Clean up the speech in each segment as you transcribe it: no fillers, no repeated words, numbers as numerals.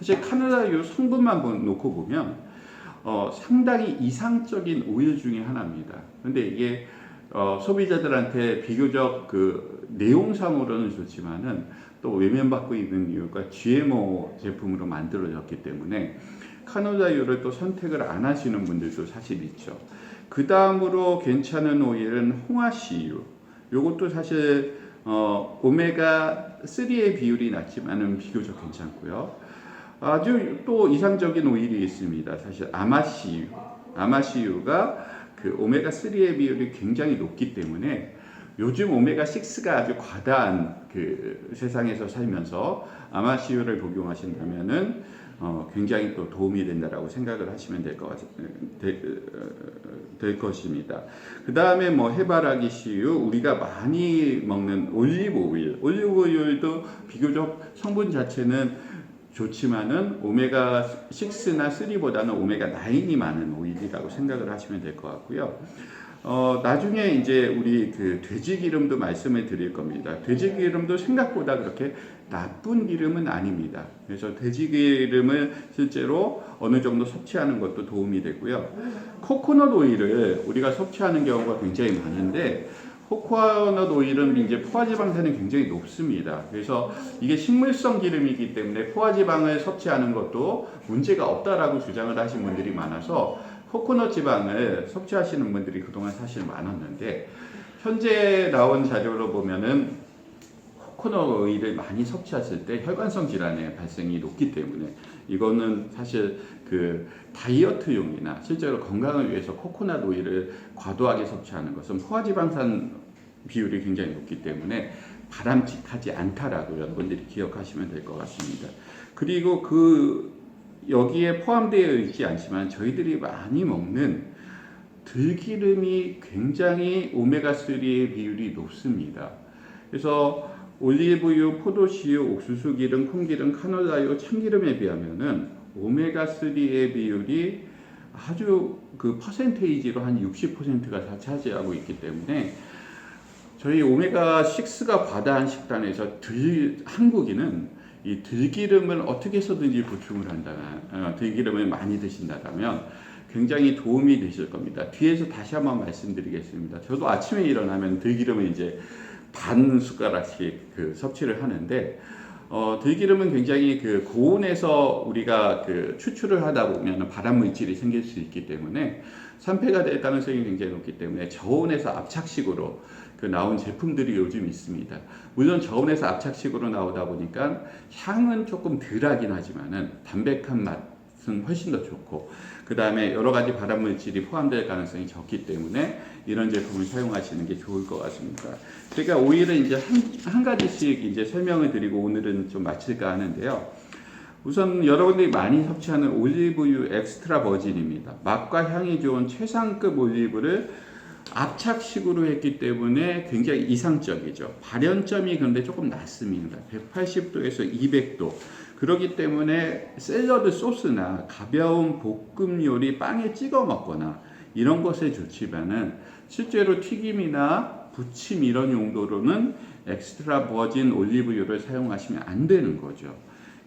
사실 카놀라유 성분만 놓고 보면 상당히 이상적인 오일 중에 하나입니다. 근데 이게 소비자들한테 비교적 그 내용상으로는 좋지만은 또 외면받고 있는 이유가 GMO 제품으로 만들어졌기 때문에 카놀라유를 또 선택을 안 하시는 분들도 사실 있죠. 그 다음으로 괜찮은 오일은 홍화씨유. 요것도 사실 오메가 3의 비율이 낮지만은 비교적 괜찮고요. 아주 또 이상적인 오일이 있습니다. 사실 아마씨유. 아마씨유가 그 오메가 3의 비율이 굉장히 높기 때문에 요즘 오메가 6가 아주 과다한 그 세상에서 살면서 아마씨유를 복용하신다면은 굉장히 또 도움이 된다라고 생각을 하시면 될 것입니다. 그 다음에 뭐 해바라기 씨유, 우리가 많이 먹는 올리브 오일, 올리브 오일도 비교적 성분 자체는 좋지만은 오메가 6나 3보다는 오메가 9이 많은 오일이라고 생각을 하시면 될 것 같고요. 나중에 이제 우리 그 돼지 기름도 말씀을 드릴 겁니다. 돼지 기름도 생각보다 그렇게 나쁜 기름은 아닙니다. 그래서 돼지 기름을 실제로 어느 정도 섭취하는 것도 도움이 되고요. 코코넛 오일을 우리가 섭취하는 경우가 굉장히 많은데 코코넛 오일은 이제 포화지방산이 굉장히 높습니다. 그래서 이게 식물성 기름이기 때문에 포화지방을 섭취하는 것도 문제가 없다라고 주장을 하신 분들이 많아서 코코넛 지방을 섭취하시는 분들이 그동안 사실 많았는데 현재 나온 자료로 보면은 코코넛 오일을 많이 섭취하실 때 혈관성 질환의 발생이 높기 때문에 이거는 사실 그 다이어트용이나 실제로 건강을 위해서 코코넛 오일을 과도하게 섭취하는 것은 포화지방산 비율이 굉장히 높기 때문에 바람직하지 않다라고 여러분들이 기억하시면 될 것 같습니다. 그리고 여기에 포함되어 있지 않지만 저희들이 많이 먹는 들기름이 굉장히 오메가3의 비율이 높습니다. 그래서 올리브유, 포도씨유, 옥수수 기름, 콩기름, 카놀라유, 참기름에 비하면은 오메가3의 비율이 아주 그 퍼센테이지로 한 60%가 차지하고 있기 때문에 저희 오메가6가 과다한 식단에서 한국인은 이 들기름을 어떻게 해서든지 보충을 한다면 들기름을 많이 드신다면 굉장히 도움이 되실 겁니다. 뒤에서 다시 한번 말씀드리겠습니다. 저도 아침에 일어나면 들기름을 이제 반 숟가락씩 그 섭취를 하는데 들기름은 굉장히 그 고온에서 우리가 그 추출을 하다 보면 발암 물질이 생길 수 있기 때문에 산패가 될 가능성이 굉장히 높기 때문에 저온에서 압착식으로 그 나온 제품들이 요즘 있습니다. 물론 저온에서 압착식으로 나오다 보니까 향은 조금 덜하긴 하지만은 담백한 맛은 훨씬 더 좋고 그 다음에 여러 가지 발암 물질이 포함될 가능성이 적기 때문에 이런 제품을 사용하시는 게 좋을 것 같습니다. 제가 오일은 이제 한 가지씩 이제 설명을 드리고 오늘은 좀 마칠까 하는데요. 우선 여러분들이 많이 섭취하는 올리브유 엑스트라 버진입니다. 맛과 향이 좋은 최상급 올리브를 압착식으로 했기 때문에 굉장히 이상적이죠. 발연점이 그런데 조금 낮습니다. 180도에서 200도. 그렇기 때문에 샐러드 소스나 가벼운 볶음 요리 빵에 찍어 먹거나 이런 것에 좋지만은 실제로 튀김이나 부침 이런 용도로는 엑스트라 버진 올리브유를 사용하시면 안 되는 거죠.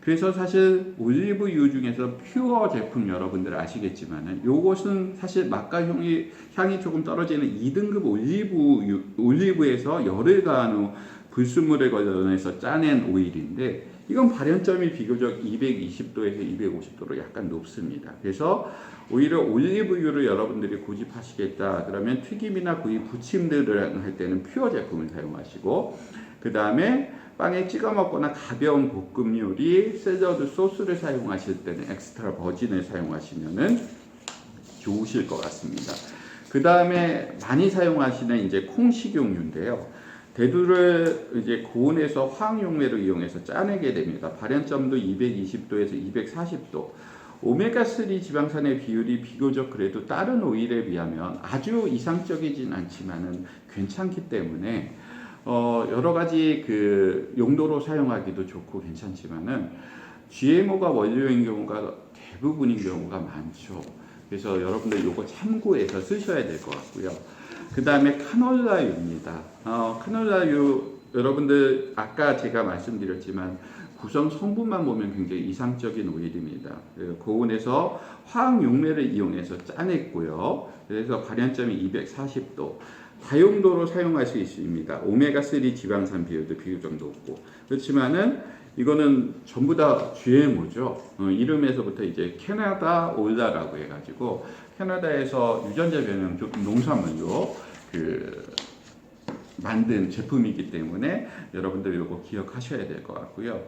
그래서 사실 올리브유 중에서 퓨어 제품 여러분들 아시겠지만은 요것은 사실 맛과 향이 조금 떨어지는 2등급 올리브에서 열을 가한 후 불순물을 걸러내서 짜낸 오일인데 이건 발연점이 비교적 220도에서 250도로 약간 높습니다. 그래서 오히려 올리브유를 여러분들이 고집하시겠다 그러면 튀김이나 구이 부침들을 할 때는 퓨어 제품을 사용하시고 그 다음에 빵에 찍어 먹거나 가벼운 볶음 요리, 샐러드 소스를 사용하실 때는 엑스트라 버진을 사용하시면은 좋으실 것 같습니다. 그 다음에 많이 사용하시는 이제 콩 식용유인데요. 대두를 이제 고온에서 화학용매로 이용해서 짜내게 됩니다. 발연점도 220도에서 240도. 오메가3 지방산의 비율이 비교적 그래도 다른 오일에 비하면 아주 이상적이진 않지만은 괜찮기 때문에 여러 가지 그 용도로 사용하기도 좋고 괜찮지만은 GMO가 원료인 경우가 대부분인 경우가 많죠. 그래서 여러분들 이거 참고해서 쓰셔야 될 것 같고요. 그 다음에 카놀라유입니다. 카놀라유 여러분들 아까 제가 말씀드렸지만 구성 성분만 보면 굉장히 이상적인 오일입니다. 고온에서 화학 용매를 이용해서 짜냈고요. 그래서 발연점이 240도. 다용도로 사용할 수 있습니다. 오메가3 지방산 비율도 비교적 높고. 그렇지만은 이거는 전부 다 GMO죠. 이름에서부터 이제 캐나다 올라라고 해가지고 캐나다에서 유전자 변형 농산물로 만든 제품이기 때문에 여러분들 이거 기억하셔야 될 것 같고요.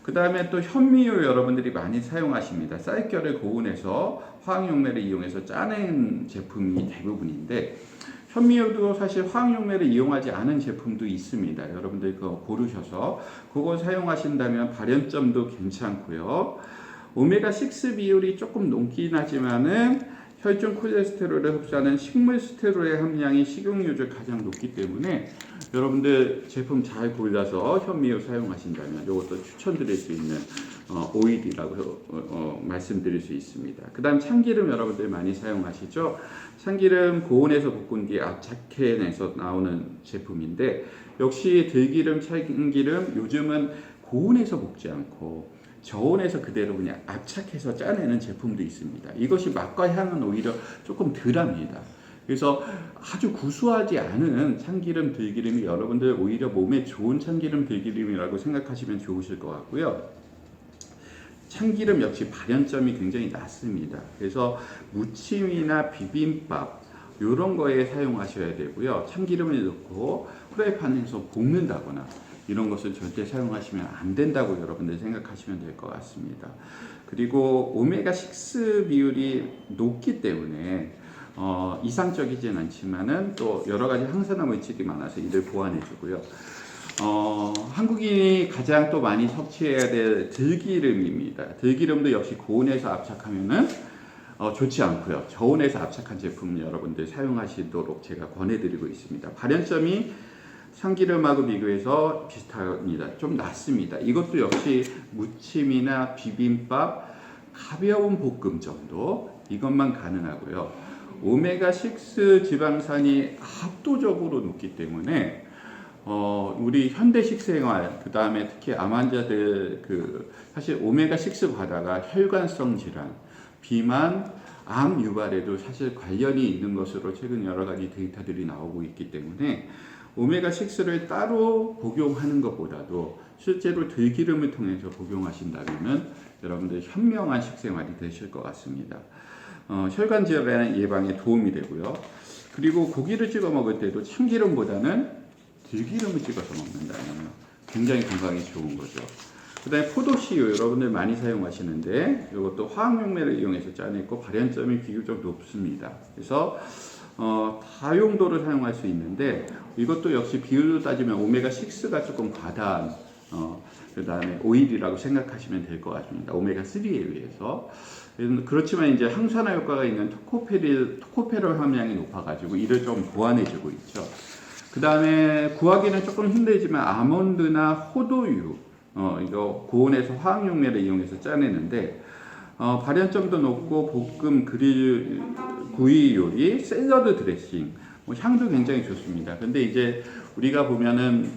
그 다음에 또 현미유 여러분들이 많이 사용하십니다. 쌀결을 고온에서 화학용매를 이용해서 짜낸 제품이 대부분인데 현미유도 사실 화학용매를 이용하지 않은 제품도 있습니다. 여러분들 그거 고르셔서 그거 사용하신다면 발연점도 괜찮고요. 오메가6 비율이 조금 높긴 하지만은 혈중 콜레스테롤을 흡수하는 식물 스테롤의 함량이 식용유 중 가장 높기 때문에 여러분들 제품 잘 골라서 현미유 사용하신다면 이것도 추천드릴 수 있는 오일이라고 말씀드릴 수 있습니다. 그 다음 참기름 여러분들 많이 사용하시죠? 참기름 고온에서 볶은 뒤에 압착해내서 나오는 제품인데 역시 들기름, 참기름 요즘은 고온에서 볶지 않고 저온에서 그대로 그냥 압착해서 짜내는 제품도 있습니다. 이것이 맛과 향은 오히려 조금 덜합니다. 그래서 아주 구수하지 않은 참기름, 들기름이 여러분들 오히려 몸에 좋은 참기름, 들기름이라고 생각하시면 좋으실 것 같고요. 참기름 역시 발연점이 굉장히 낮습니다. 그래서 무침이나 비빔밥 이런 거에 사용하셔야 되고요. 참기름을 넣고 프라이팬에서 볶는다거나 이런 것을 절대 사용하시면 안 된다고 여러분들 생각하시면 될 것 같습니다. 그리고 오메가6 비율이 높기 때문에 이상적이진 않지만은 또 여러 가지 항산화 물질이 많아서 이를 보완해주고요. 한국인이 가장 또 많이 섭취해야 될 들기름입니다. 들기름도 역시 고온에서 압착하면은 좋지 않고요. 저온에서 압착한 제품 여러분들 사용하시도록 제가 권해드리고 있습니다. 발연점이 참기름하고 비교해서 비슷합니다. 좀 낮습니다. 이것도 역시 무침이나 비빔밥, 가벼운 볶음 정도 이것만 가능하고요. 오메가6 지방산이 압도적으로 높기 때문에 우리 현대 식생활 그 다음에 특히 암 환자들 사실 오메가6 과다가 혈관성 질환, 비만, 암 유발에도 사실 관련이 있는 것으로 최근 여러 가지 데이터들이 나오고 있기 때문에 오메가6를 따로 복용하는 것보다도 실제로 들기름을 통해서 복용하신다면 여러분들 현명한 식생활이 되실 것 같습니다. 혈관 질환 예방에 도움이 되고요. 그리고 고기를 찍어 먹을 때도 참기름보다는 들기름을 찍어서 먹는다면 굉장히 건강에 좋은 거죠. 그 다음에 포도씨유 여러분들 많이 사용하시는데 이것도 화학용매를 이용해서 짜냈고 발연점이 비교적 높습니다. 그래서 다용도를 사용할 수 있는데 이것도 역시 비율로 따지면 오메가6가 조금 과다한 그 다음에 오일이라고 생각하시면 될 것 같습니다. 오메가3에 의해서. 그렇지만 이제 항산화 효과가 있는 토코페롤 함량이 높아가지고 이를 좀 보완해주고 있죠. 그 다음에 구하기는 조금 힘들지만 아몬드나 호두유 이거 고온에서 화학용매를 이용해서 짜내는데 발연점도 높고 볶음, 그릴, 구이 요리, 샐러드 드레싱 향도 굉장히 좋습니다. 근데 이제 우리가 보면은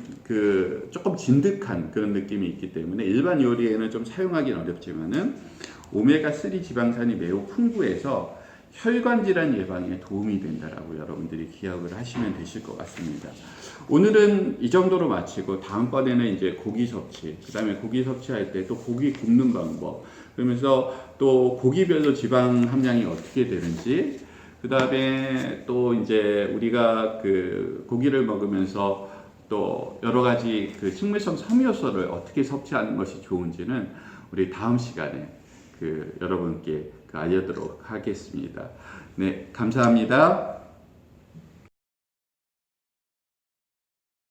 조금 진득한 그런 느낌이 있기 때문에 일반 요리에는 좀 사용하기는 어렵지만은 오메가3 지방산이 매우 풍부해서 혈관 질환 예방에 도움이 된다라고 여러분들이 기억을 하시면 되실 것 같습니다. 오늘은 이 정도로 마치고 다음번에는 이제 고기 섭취, 그 다음에 고기 섭취할 때 또 고기 굽는 방법, 그러면서 또 고기별로 지방 함량이 어떻게 되는지, 그 다음에 또 이제 우리가 고기를 먹으면서 또 여러 가지 식물성 섬유효소를 어떻게 섭취하는 것이 좋은지는 우리 다음 시간에 여러분께 알려드리도록 하겠습니다. 네, 감사합니다.